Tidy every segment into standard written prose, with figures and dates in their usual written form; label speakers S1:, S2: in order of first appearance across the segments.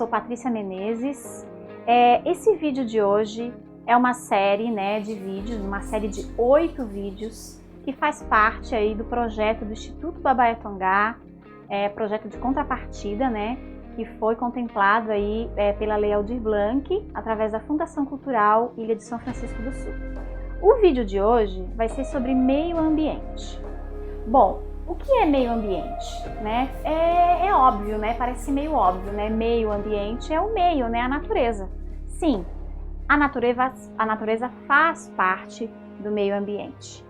S1: sou Patrícia Menezes. Esse vídeo de hoje é uma série, né, de vídeos, uma série de 8 vídeos que faz parte aí do projeto do Instituto Babaia-Tongá, projeto de contrapartida, né, que foi contemplado aí pela Lei Aldir Blanc, através da Fundação Cultural Ilha de São Francisco do Sul. O vídeo de hoje vai ser sobre meio ambiente. Bom, o que é meio ambiente, né? É óbvio, né? Parece meio óbvio, né? Meio ambiente é o meio, né? A natureza. Sim, a natureza faz parte do meio ambiente.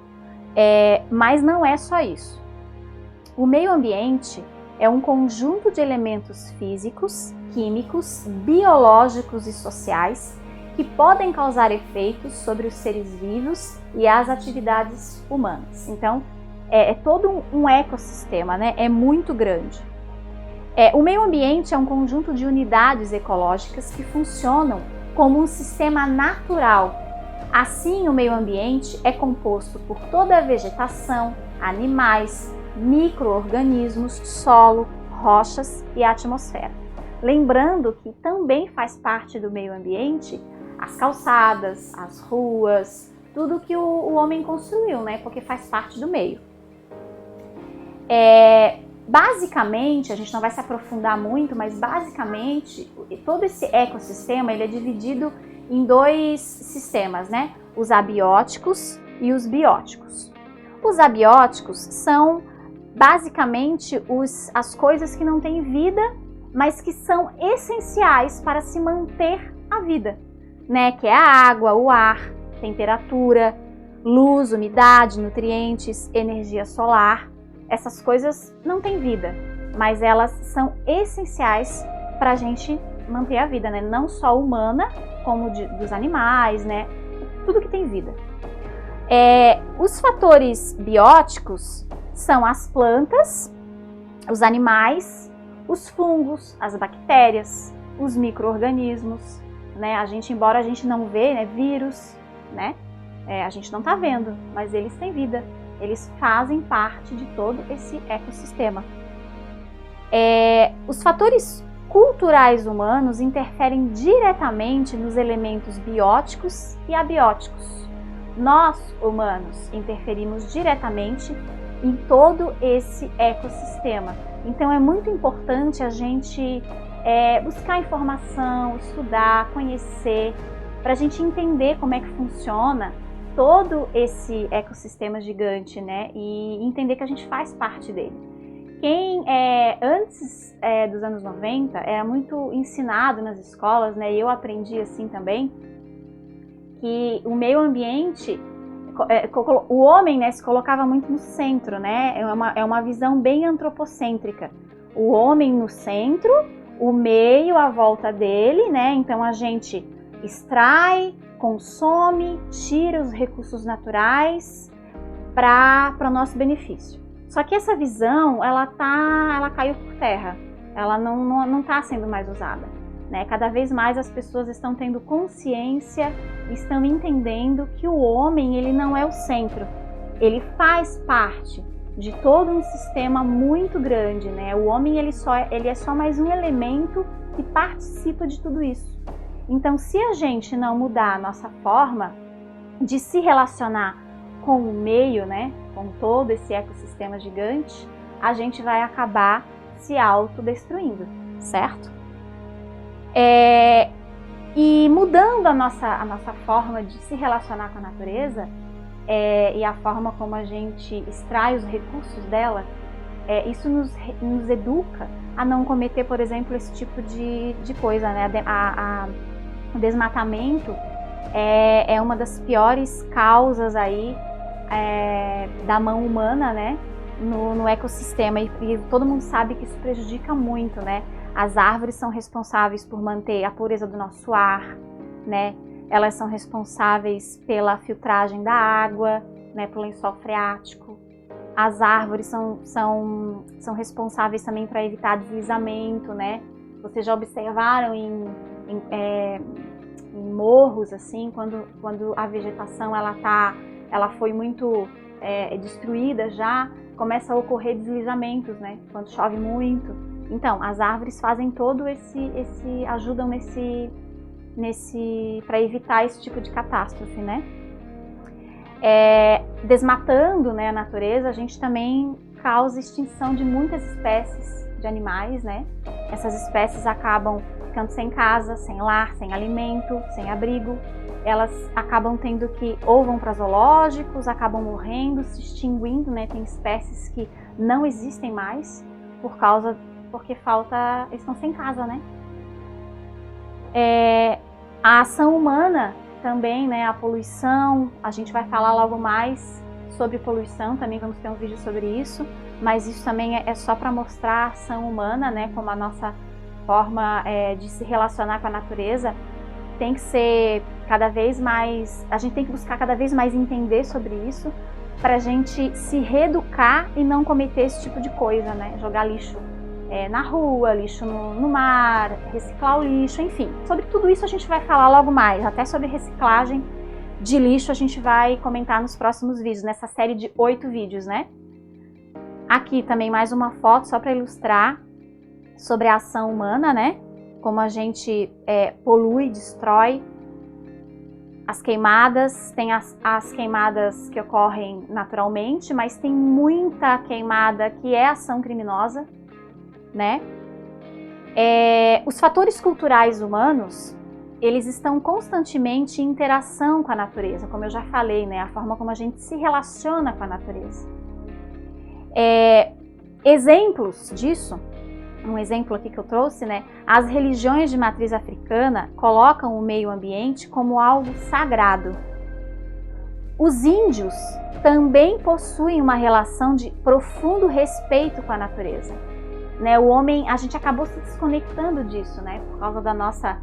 S1: Mas não é só isso. O meio ambiente é um conjunto de elementos físicos, químicos, biológicos e sociais que podem causar efeitos sobre os seres vivos e as atividades humanas. Então, é todo um ecossistema, né? É muito grande. O meio ambiente é um conjunto de unidades ecológicas que funcionam como um sistema natural. Assim, o meio ambiente é composto por toda a vegetação, animais, micro-organismos, solo, rochas e atmosfera. Lembrando que também faz parte do meio ambiente as calçadas, as ruas, tudo que o homem construiu, né? Porque faz parte do meio. Basicamente, a gente não vai se aprofundar muito, mas basicamente todo esse ecossistema ele é dividido em 2 sistemas, né? Os abióticos e os bióticos. Os abióticos são basicamente as coisas que não têm vida, mas que são essenciais para se manter a vida, né? Que é a água, o ar, temperatura, luz, umidade, nutrientes, energia solar. Essas coisas não têm vida, mas elas são essenciais para a gente manter a vida, né? Não só humana, como dos animais, né? Tudo que tem vida. Os fatores bióticos são as plantas, os animais, os fungos, as bactérias, os micro-organismos, né? Embora a gente não vê, né? Vírus, né? A gente não está vendo, mas eles têm vida. Eles fazem parte de todo esse ecossistema. Os fatores culturais humanos interferem diretamente nos elementos bióticos e abióticos. Nós, humanos, interferimos diretamente em todo esse ecossistema. Então é muito importante a gente buscar informação, estudar, conhecer, para a gente entender como é que funciona todo esse ecossistema gigante, né? E entender que a gente faz parte dele. Antes dos anos 90, era muito ensinado nas escolas, né? E eu aprendi assim também, que o meio ambiente, o homem, né, se colocava muito no centro, né? É uma visão bem antropocêntrica. O homem no centro, o meio à volta dele, né? Então a gente extrai, consome, tira os recursos naturais para o nosso benefício. Só que essa visão, ela caiu por terra, ela não está sendo mais usada, né? Cada vez mais as pessoas estão tendo consciência, estão entendendo que o homem ele não é o centro, ele faz parte de todo um sistema muito grande, né? O homem ele é só mais um elemento que participa de tudo isso. Então, se a gente não mudar a nossa forma de se relacionar com o meio, né, com todo esse ecossistema gigante, a gente vai acabar se autodestruindo, certo? E mudando a nossa forma de se relacionar com a natureza e a forma como a gente extrai os recursos dela, isso nos educa a não cometer, por exemplo, esse tipo de coisa, né? O desmatamento é uma das piores causas aí da mão humana, né, no ecossistema e todo mundo sabe que isso prejudica muito, né? As árvores são responsáveis por manter a pureza do nosso ar, né? Elas são responsáveis pela filtragem da água, né, pelo lençol freático. As árvores são responsáveis também para evitar deslizamento, né? Vocês já observaram em morros, assim, quando a vegetação ela foi muito destruída já, começa a ocorrer deslizamentos, né? Quando chove muito, Então, as árvores fazem todo ajudam para evitar esse tipo de catástrofe, né? Desmatando, né, a natureza, a gente também causa extinção de muitas espécies de animais, né? Essas espécies acabam ficando sem casa, sem lar, sem alimento, sem abrigo. Elas acabam tendo que, ou vão para zoológicos, acabam morrendo, se extinguindo, né? Tem espécies que não existem mais porque eles estão sem casa, né? A ação humana também, né? A poluição, a gente vai falar logo mais sobre poluição, também vamos ter um vídeo sobre isso, mas isso também é só para mostrar a ação humana, né? Como a nossa forma de se relacionar com a natureza tem que ser cada vez mais, a gente tem que buscar cada vez mais entender sobre isso para a gente se reeducar e não cometer esse tipo de coisa, né? Jogar lixo na rua, lixo no mar, reciclar o lixo, enfim. Sobre tudo isso a gente vai falar logo mais, até sobre reciclagem de lixo a gente vai comentar nos próximos vídeos, nessa série de 8 vídeos, né? Aqui também mais uma foto só para ilustrar sobre a ação humana, né? Como a gente polui, destrói. As queimadas, tem as queimadas que ocorrem naturalmente, mas tem muita queimada que é ação criminosa, né? Os fatores culturais humanos, eles estão constantemente em interação com a natureza, como eu já falei, né? A forma como a gente se relaciona com a natureza. Exemplos disso, um exemplo aqui que eu trouxe, né? As religiões de matriz africana colocam o meio ambiente como algo sagrado. Os índios também possuem uma relação de profundo respeito com a natureza, né? O homem, a gente acabou se desconectando disso, né? Por causa da nossa,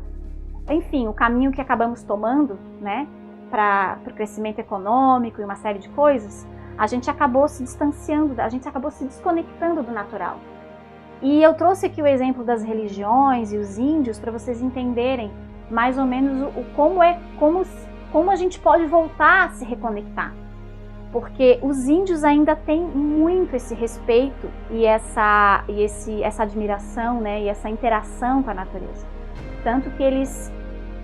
S1: enfim, o caminho que acabamos tomando, né? Para o crescimento econômico e uma série de coisas, a gente acabou se distanciando, a gente acabou se desconectando do natural. E eu trouxe aqui o exemplo das religiões e os índios para vocês entenderem mais ou menos como a gente pode voltar a se reconectar. Porque os índios ainda têm muito esse respeito e essa admiração, né, e essa interação com a natureza. Tanto que eles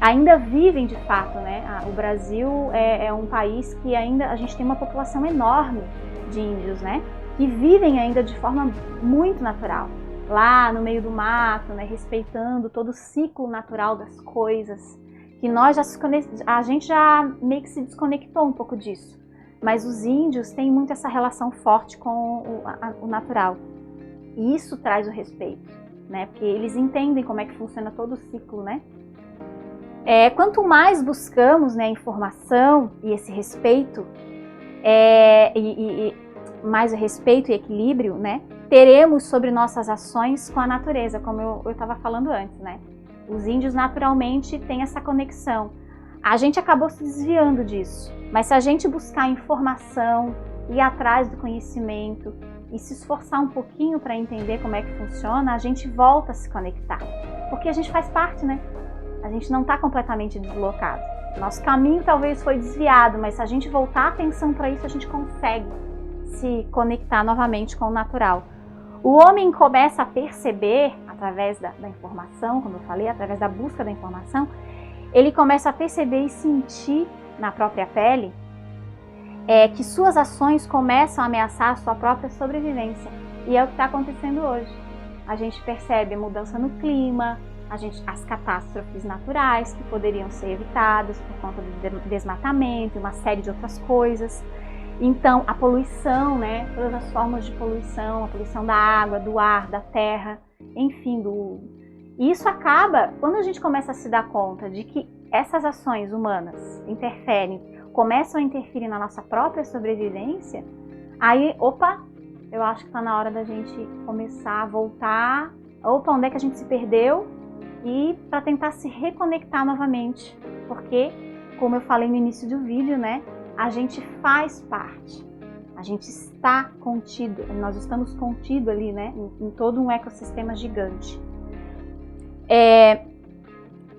S1: ainda vivem de fato, né? O Brasil é um país que ainda a gente tem uma população enorme de índios, né? Que vivem ainda de forma muito natural. Lá no meio do mato, né, respeitando todo o ciclo natural das coisas, que a gente já meio que se desconectou um pouco disso, mas os índios têm muito essa relação forte com o natural, e isso traz o respeito, né, porque eles entendem como é que funciona todo o ciclo, né. Quanto mais buscamos, né, informação e esse respeito, mais o respeito e equilíbrio, né, teremos sobre nossas ações com a natureza, como eu estava falando antes, né? Os índios naturalmente têm essa conexão. A gente acabou se desviando disso, mas se a gente buscar informação, ir atrás do conhecimento e se esforçar um pouquinho para entender como é que funciona, a gente volta a se conectar, porque a gente faz parte, né? A gente não está completamente deslocado. Nosso caminho talvez foi desviado, mas se a gente voltar a atenção para isso, a gente consegue se conectar novamente com o natural. O homem começa a perceber, através da informação, como eu falei, através da busca da informação, ele começa a perceber e sentir na própria pele que suas ações começam a ameaçar a sua própria sobrevivência. E é o que está acontecendo hoje. A gente percebe a mudança no clima, as catástrofes naturais que poderiam ser evitadas por conta do desmatamento e uma série de outras coisas. Então, a poluição, né, todas as formas de poluição, a poluição da água, do ar, da terra, enfim, E isso acaba, quando a gente começa a se dar conta de que essas ações humanas começam a interferir na nossa própria sobrevivência, aí, eu acho que está na hora da gente começar a voltar, onde é que a gente se perdeu, e para tentar se reconectar novamente, porque, como eu falei no início do vídeo, né, a gente faz parte, a gente está contido, nós estamos contidos ali, né, em todo um ecossistema gigante.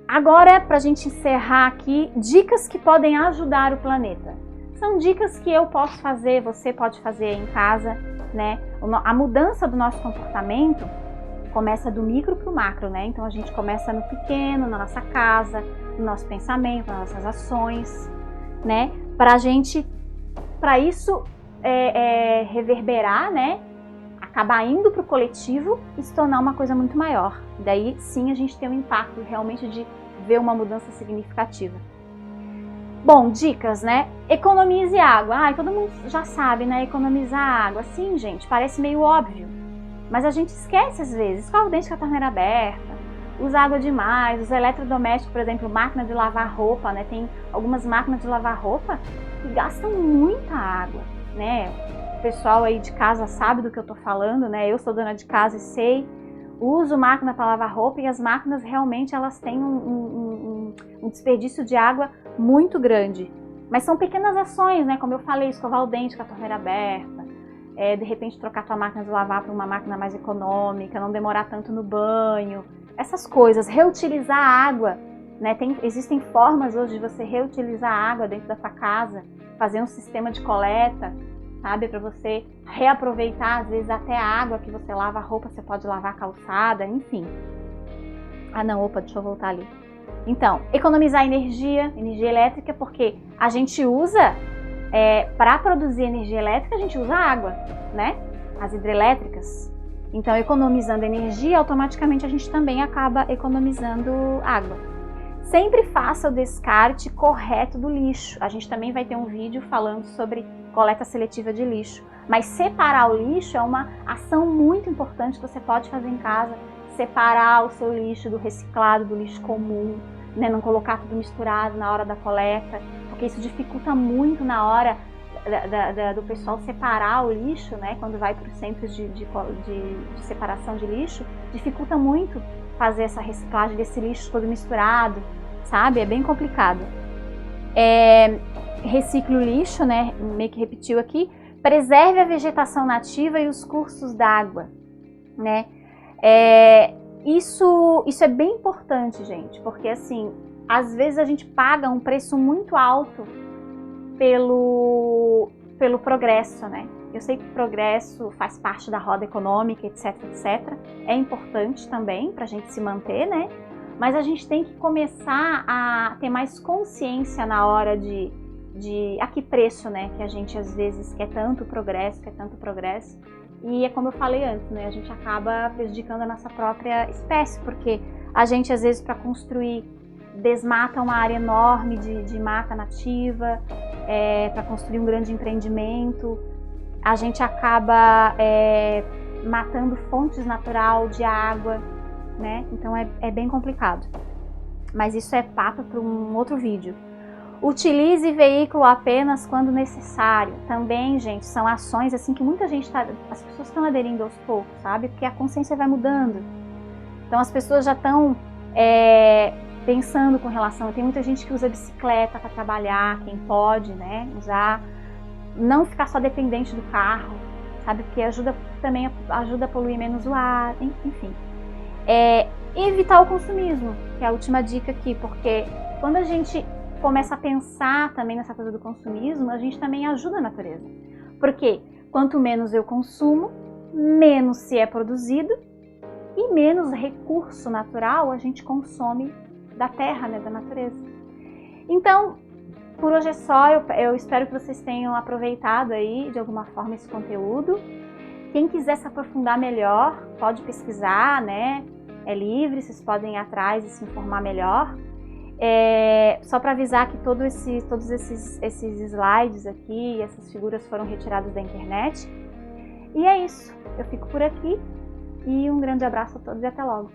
S1: Agora, para a gente encerrar aqui, dicas que podem ajudar o planeta. São dicas que eu posso fazer, você pode fazer em casa, né? A mudança do nosso comportamento começa do micro para o macro, né? Então a gente começa no pequeno, na nossa casa, no nosso pensamento, nas nossas ações, né? Para isso reverberar, né? Acabar indo para o coletivo e se tornar uma coisa muito maior. Daí sim a gente tem um impacto realmente de ver uma mudança significativa. Bom, dicas, né? Economize água. Ai, todo mundo já sabe, né? Economizar água. Sim, gente, parece meio óbvio. Mas a gente esquece às vezes. Escova o dente com a torneira aberta, usa água demais. Os eletrodomésticos, por exemplo, máquina de lavar roupa, né? Tem algumas máquinas de lavar roupa que gastam muita água, né? O pessoal aí de casa sabe do que eu tô falando, né? Eu sou dona de casa e sei. Uso máquina para lavar roupa e as máquinas realmente elas têm um desperdício de água muito grande. Mas são pequenas ações, né? Como eu falei, escovar o dente com a torneira aberta, de repente trocar tua máquina de lavar para uma máquina mais econômica, não demorar tanto no banho, essas coisas, reutilizar a água, né? Existem formas hoje de você reutilizar a água dentro da tua casa, fazer um sistema de coleta, sabe? Para você reaproveitar, às vezes até a água que você lava a roupa, você pode lavar a calçada, enfim. Ah não, opa, deixa eu voltar ali. Então, economizar energia elétrica, porque a gente usa, para produzir energia elétrica, a gente usa água, né? As hidrelétricas. Então, economizando energia, automaticamente a gente também acaba economizando água. Sempre faça o descarte correto do lixo. A gente também vai ter um vídeo falando sobre coleta seletiva de lixo. Mas separar o lixo é uma ação muito importante que você pode fazer em casa. Separar o seu lixo do reciclado, do lixo comum, né? Não colocar tudo misturado na hora da coleta, porque isso dificulta muito na hora do pessoal separar o lixo, né? Quando vai para os centros de separação de lixo, dificulta muito fazer essa reciclagem desse lixo todo misturado, sabe? É bem complicado. Recicle o lixo, né? Meio que repetiu aqui. Preserve a vegetação nativa e os cursos d'água, né? Isso é bem importante, gente, porque assim, às vezes a gente paga um preço muito alto pelo progresso, né? Eu sei que o progresso faz parte da roda econômica, etc, etc. É importante também para a gente se manter, né? Mas a gente tem que começar a ter mais consciência na hora de a que preço, né? Que a gente às vezes quer tanto progresso. E é como eu falei antes, né? A gente acaba prejudicando a nossa própria espécie, porque a gente às vezes para construir desmata uma área enorme de mata nativa, para construir um grande empreendimento. A gente acaba matando fontes naturais de água, né? Então é bem complicado. Mas isso é papo para um outro vídeo. Utilize veículo apenas quando necessário. Também, gente, são ações assim que muita gente as pessoas estão aderindo aos poucos, sabe? Porque a consciência vai mudando. Então as pessoas já estão pensando com relação. Tem muita gente que usa bicicleta para trabalhar, quem pode, né? Usar, não ficar só dependente do carro, sabe? Porque também ajuda a poluir menos o ar, enfim. Evitar o consumismo, que é a última dica aqui, porque quando a gente começa a pensar também nessa coisa do consumismo, a gente também ajuda a natureza. Porque quanto menos eu consumo, menos se é produzido e menos recurso natural a gente consome da terra, né, da natureza. Então, por hoje é só. Eu espero que vocês tenham aproveitado aí de alguma forma esse conteúdo. Quem quiser se aprofundar melhor, pode pesquisar, né? É livre, vocês podem ir atrás e se informar melhor. Só para avisar que todos esses slides aqui, essas figuras foram retiradas da internet. E é isso, eu fico por aqui e um grande abraço a todos e até logo.